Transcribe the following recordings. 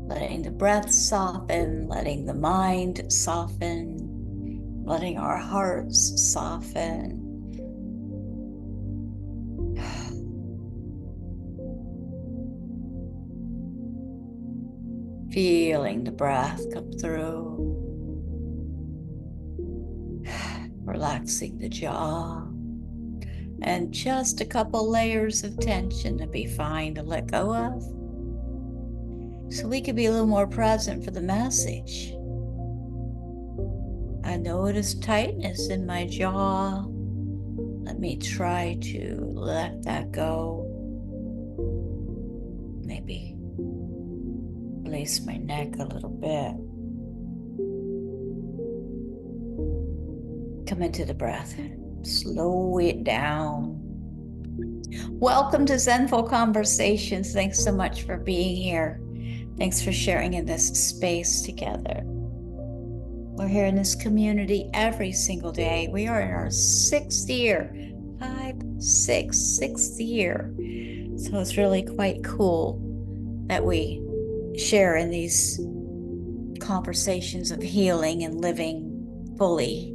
letting the breath soften, letting the mind soften, letting our hearts soften. Feeling the breath come through, relaxing the jaw, and just a couple layers of tension to be fine to let go of, so we could be a little more present for the message. I notice tightness in my jaw. Let me try to let that go. Maybe release my neck a little bit. Come into the breath. Slow it down. Welcome to Zenful Conversations. Thanks so much for being here. Thanks for sharing in this space together. We're here in this community every single day. We are in our sixth year. Sixth year. So it's really quite cool that we share in these conversations of healing and living fully.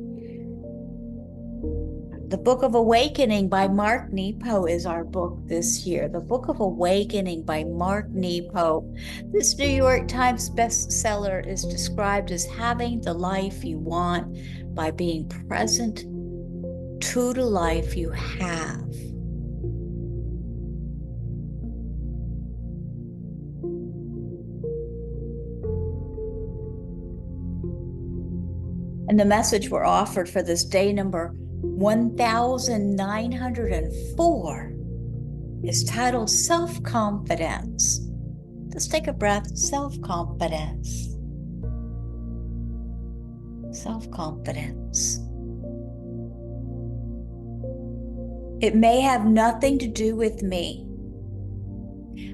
The Book of Awakening by Mark Nepo is our book this year. The Book of Awakening by Mark Nepo. This New York Times bestseller is described as having the life you want by being present to the life you have. And the message we're offered for this day number 1904 is titled Self-Confidence. Let's take a breath. Self-confidence. Self-confidence. It may have nothing to do with me,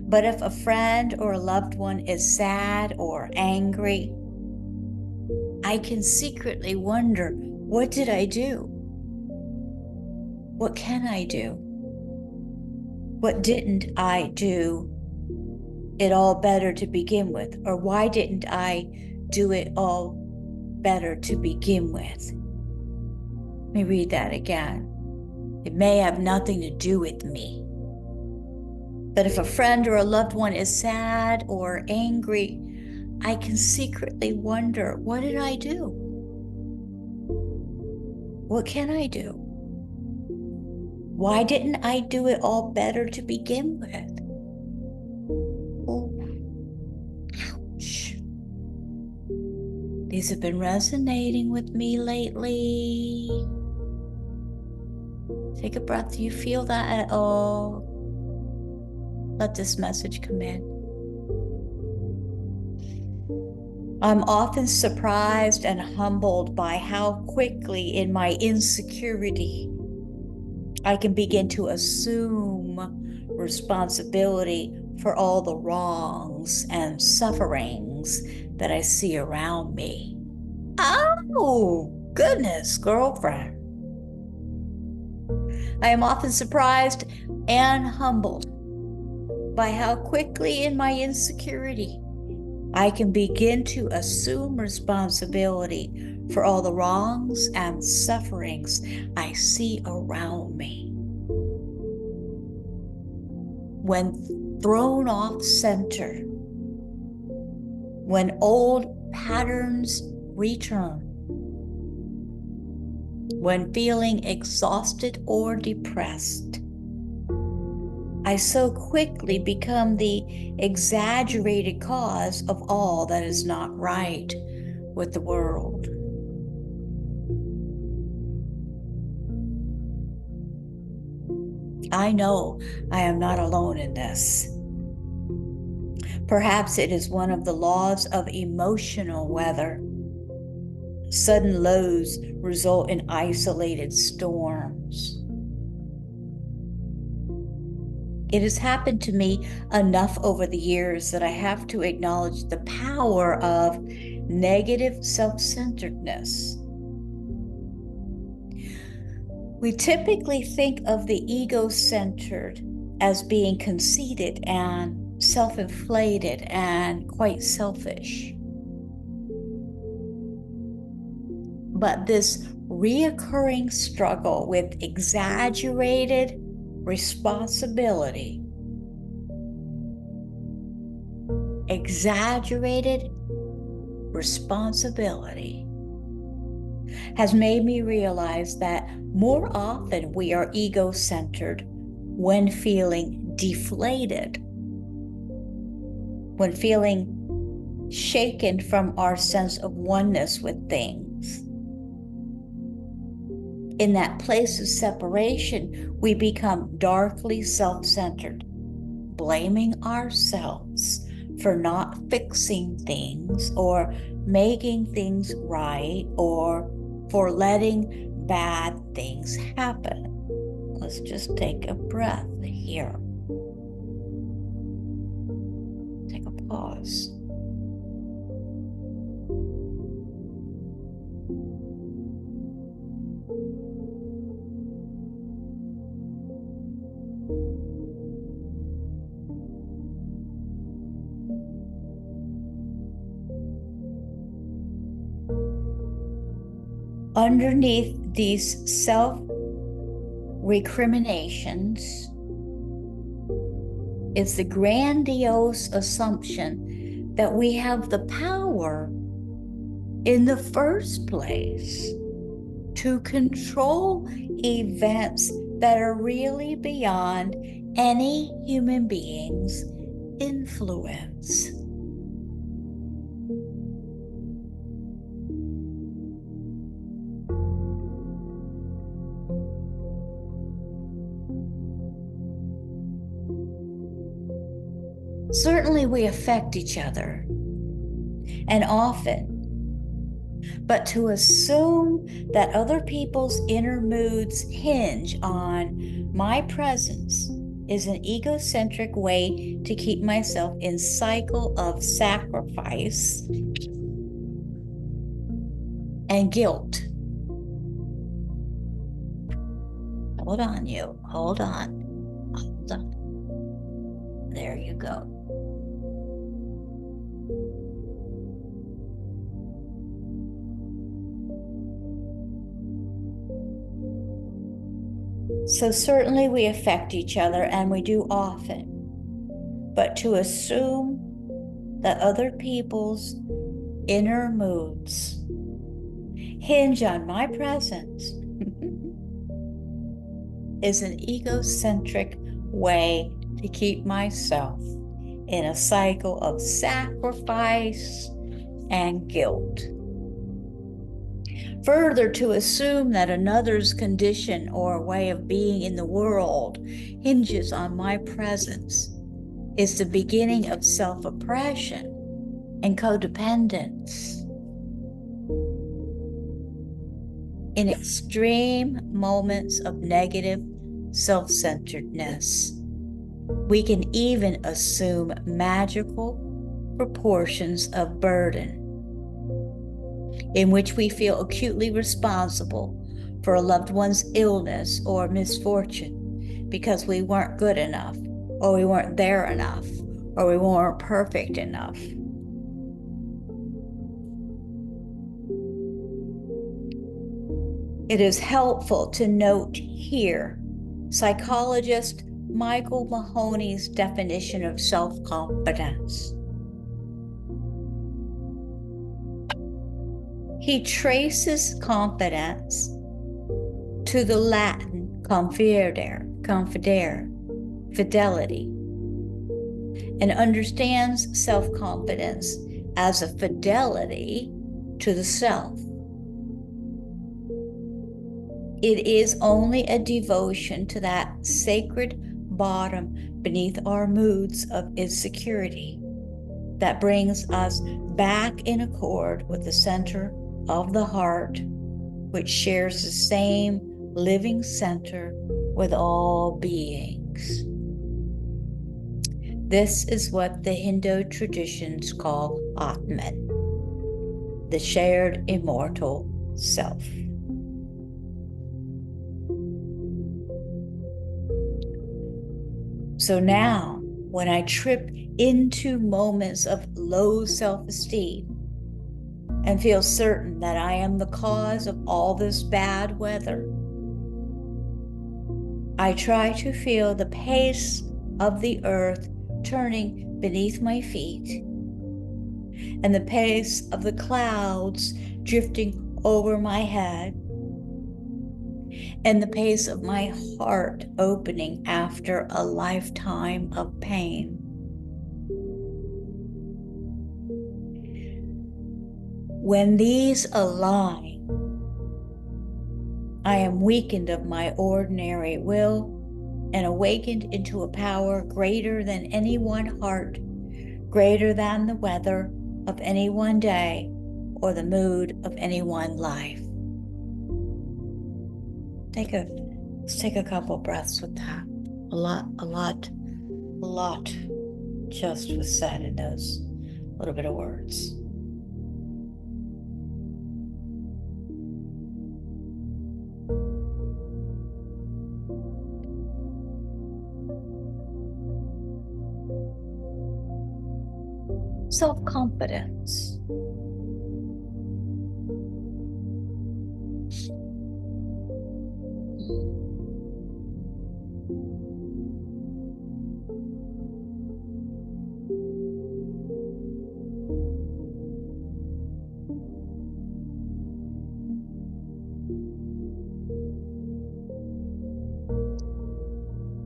but if a friend or a loved one is sad or angry, I can secretly wonder, what did I do? What can I do? What didn't I do it all better to begin with? Or why didn't I do it all better to begin with? Let me read that again. It may have nothing to do with me, but if a friend or a loved one is sad or angry, I can secretly wonder, what did I do? What can I do? Why didn't I do it all better to begin with? Oh, ouch. These have been resonating with me lately. Take a breath. Do you feel that at all? Let this message come in. I'm often surprised and humbled by how quickly in my insecurity I can begin to assume responsibility for all the wrongs and sufferings that I see around me. Oh, goodness, girlfriend. I am often surprised and humbled by how quickly in my insecurity I can begin to assume responsibility for all the wrongs and sufferings I see around me. When thrown off center, when old patterns return, when feeling exhausted or depressed, I so quickly become the exaggerated cause of all that is not right with the world. I know I am not alone in this. Perhaps it is one of the laws of emotional weather. Sudden lows result in isolated storms. It has happened to me enough over the years that I have to acknowledge the power of negative self-centeredness. We typically think of the ego-centered as being conceited and self-inflated and quite selfish. But this reoccurring struggle with exaggerated responsibility, has made me realize that more often we are ego-centered when feeling deflated, when feeling shaken from our sense of oneness with things. In that place of separation, we become darkly self-centered, blaming ourselves for not fixing things or making things right or for letting bad things happen. Let's just take a breath here. Take a pause. Underneath these self-recriminations is the grandiose assumption that we have the power in the first place to control events that are really beyond any human being's influence. Certainly we affect each other, and often, but to assume that other people's inner moods hinge on my presence is an egocentric way to keep myself in cycle of sacrifice and guilt. Hold on, you. Hold on. Hold on. There you go. So certainly we affect each other, and we do often. But to assume that other people's inner moods hinge on my presence is an egocentric way to keep myself in a cycle of sacrifice and guilt. Further, to assume that another's condition or way of being in the world hinges on my presence is the beginning of self-oppression and codependence. In extreme moments of negative self-centeredness, we can even assume magical proportions of burden, in which we feel acutely responsible for a loved one's illness or misfortune because we weren't good enough, or we weren't there enough, or we weren't perfect enough. It is helpful to note here psychologist Michael Mahoney's definition of self-confidence. He traces confidence to the Latin confidere, fidelity, and understands self-confidence as a fidelity to the self. It is only a devotion to that sacred bottom beneath our moods of insecurity that brings us back in accord with the center of the heart, which shares the same living center with all beings. This is what the Hindu traditions call Atman, the shared immortal self. So now, when I trip into moments of low self-esteem and feel certain that I am the cause of all this bad weather, I try to feel the pace of the earth turning beneath my feet and the pace of the clouds drifting over my head and the pace of my heart opening after a lifetime of pain. When these align, I am weakened of my ordinary will and awakened into a power greater than any one heart, greater than the weather of any one day or the mood of any one life. Let's take a couple breaths with that. A lot just was said in those little bit of words. Self-confidence.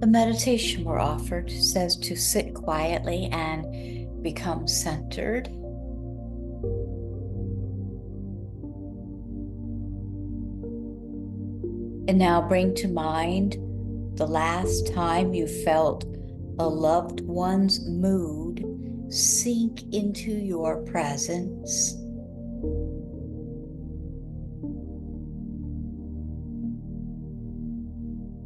The meditation we're offered says to sit quietly and become centered. And now bring to mind the last time you felt a loved one's mood sink into your presence.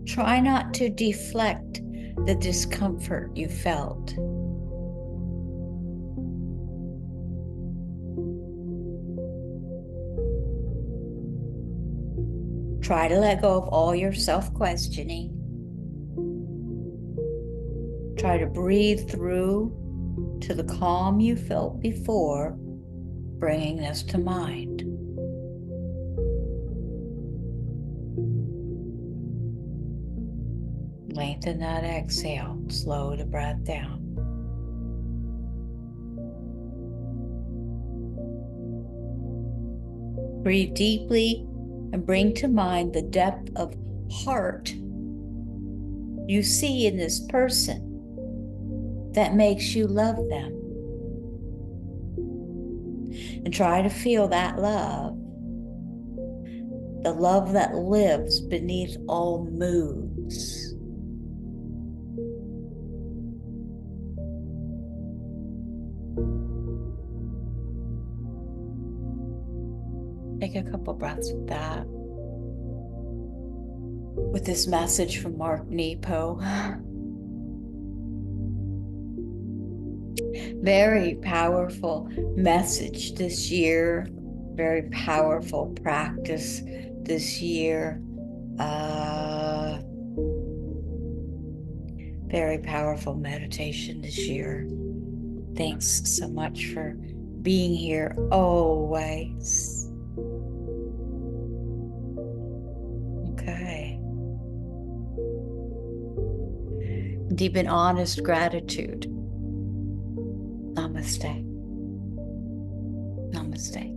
Try not to deflect the discomfort you felt. Try to let go of all your self-questioning. Try to breathe through to the calm you felt before bringing this to mind. Lengthen that exhale, slow the breath down. Breathe deeply and bring to mind the depth of heart you see in this person that makes you love them. And try to feel that love, the love that lives beneath all moods. Take a couple breaths with that. With this message from Mark Nepo. Very powerful message this year. Very powerful practice this year. Very powerful meditation this year. Thanks so much for being here always. Okay. Deep and honest gratitude. Namaste. Namaste.